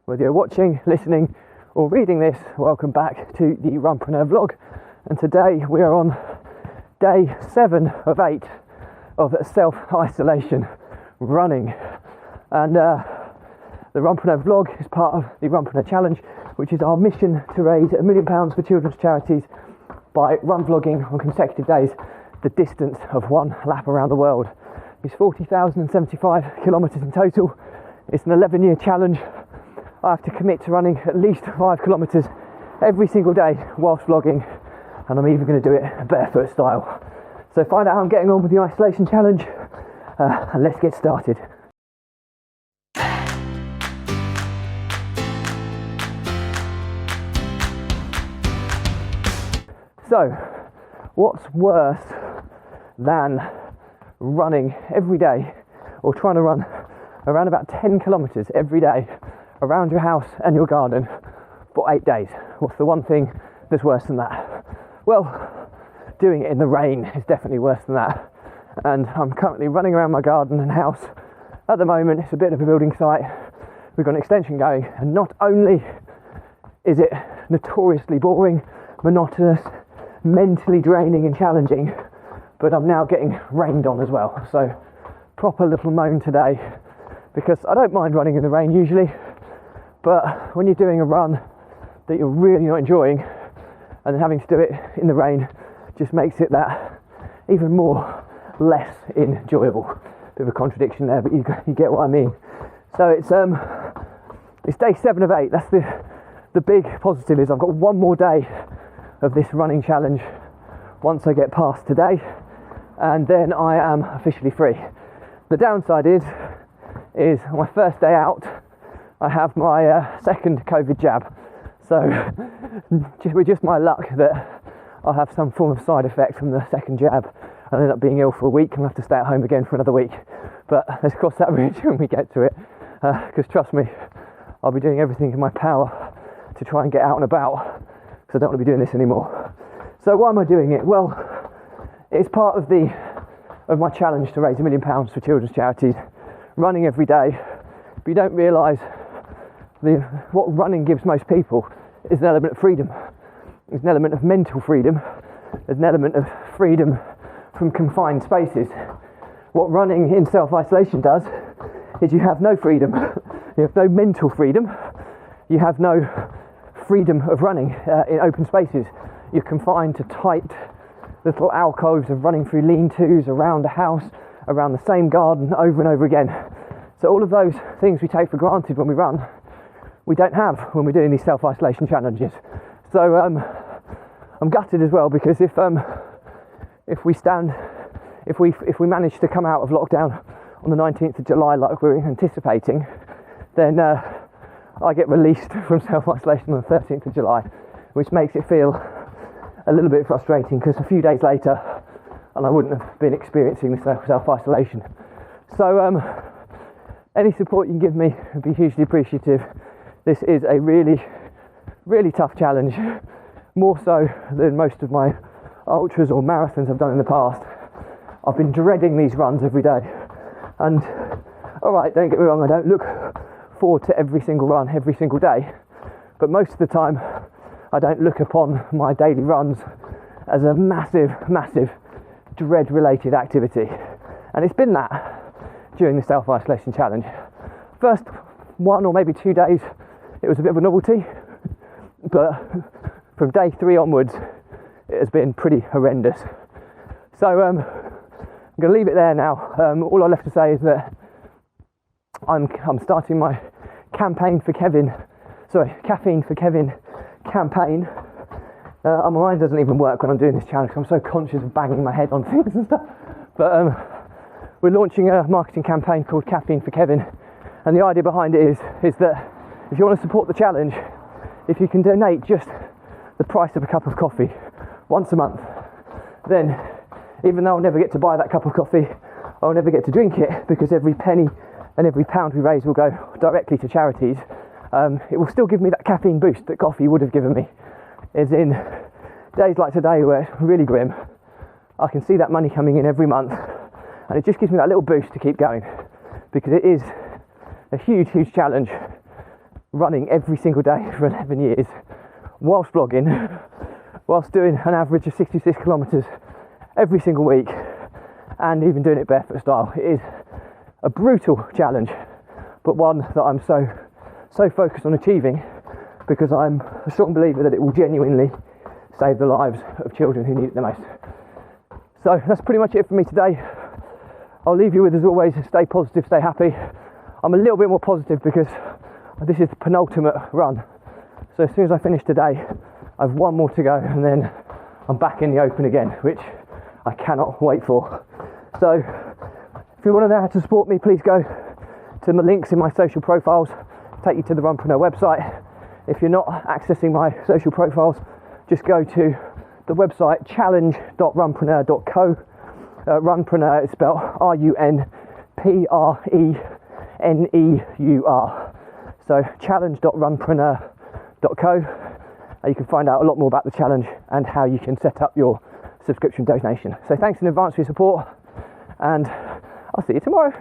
Whether you're watching, listening or reading this, welcome back to the Runpreneur vlog. And today we are on day 7 of 8 of self-isolation running. And the Runpreneur vlog is part of the Runpreneur challenge, which is our mission to raise £1 million for children's charities by run vlogging on consecutive days the distance of one lap around the world. It's 40,075 kilometres in total. It's an 11-year challenge. I have to commit to running at least 5 kilometres every single day whilst vlogging, and I'm even going to do it barefoot style. So find out how I'm getting on with the isolation challenge, and let's get started. So, what's worse than running every day, or trying to run around about 10 kilometres every day around your house and your garden for 8 days? What's the one thing that's worse than that? Well, doing it in the rain is definitely worse than that. And I'm currently running around my garden and house. At the moment, it's a bit of a building site. We've got an extension going, and not only is it notoriously boring, monotonous, mentally draining and challenging, but I'm now getting rained on as well. So proper little moan today, because I don't mind running in the rain usually, but when you're doing a run that you're really not enjoying and then having to do it in the rain just makes it that even more less enjoyable. Bit of a contradiction there, but you get what I mean. So it's day 7 of 8. That's the big positive, is I've got one more day of this running challenge once I get past today, and then I am officially free. The downside is my first day out, I have my second COVID jab. So with just my luck that I'll have some form of side effect from the second jab and end up being ill for a week and have to stay at home again for another week. But let's cross that bridge when we get to it, because trust me, I'll be doing everything in my power to try and get out and about, because I don't want to be doing this anymore. So why am I doing it? Well, it's part of my challenge to raise £1 million for children's charities, running every day. But you don't realise what running gives most people is an element of freedom. There's an element of mental freedom. There's an element of freedom from confined spaces. What running in self-isolation does is you have no freedom. You have no mental freedom. You have no freedom of running in open spaces. You're confined to tight little alcoves of running through lean-tos, around a house, around the same garden over and over again. So all of those things we take for granted when we run, we don't have when we're doing these self-isolation challenges. So I'm gutted as well, because if we manage to come out of lockdown on the 19th of July like we're anticipating, then I get released from self-isolation on the 13th of July, which makes it feel a little bit frustrating, because a few days later and I wouldn't have been experiencing this self-isolation. So any support you can give me would be hugely appreciative. This is a really, really tough challenge, more so than most of my ultras or marathons I've done in the past. I've been dreading these runs every day, and alright, don't get me wrong, I don't look forward to every single run every single day, but most of the time I don't look upon my daily runs as a massive dread related activity, and it's been that during the self-isolation challenge. First 1 or maybe 2 days it was a bit of a novelty, but from day 3 onwards it has been pretty horrendous. So I'm going to leave it there now. All I've left to say is that I'm starting my campaign for Kevin, caffeine for Kevin campaign. My mind doesn't even work when I'm doing this challenge, I'm so conscious of banging my head on things and stuff. But we're launching a marketing campaign called Caffeine for Kevin, and the idea behind it is that if you want to support the challenge, if you can donate just the price of a cup of coffee once a month, then even though I'll never get to buy that cup of coffee, I'll never get to drink it, because every penny and every pound we raise will go directly to charities. It will still give me that caffeine boost that coffee would have given me. As in days like today where it's really grim, I can see that money coming in every month, and it just gives me that little boost to keep going, because it is a huge challenge running every single day for 11 years, whilst blogging, whilst doing an average of 66 kilometres every single week, and even doing it barefoot style. It is a brutal challenge, but one that I'm so focused on achieving, because I'm a strong believer that it will genuinely save the lives of children who need it the most. So that's pretty much it for me today. I'll leave you with, as always, stay positive, stay happy. I'm a little bit more positive because this is the penultimate run. So as soon as I finish today, I've one more to go, and then I'm back in the open again, which I cannot wait for. So if you want to know how to support me, please go to the links in my social profiles, take you to the Runpreneur website. If you're not accessing my social profiles, just go to the website challenge.runpreneur.co. Runpreneur is spelled RUNPRENEUR. So challenge.runpreneur.co. You can find out a lot more about the challenge and how you can set up your subscription donation. So thanks in advance for your support, and I'll see you tomorrow.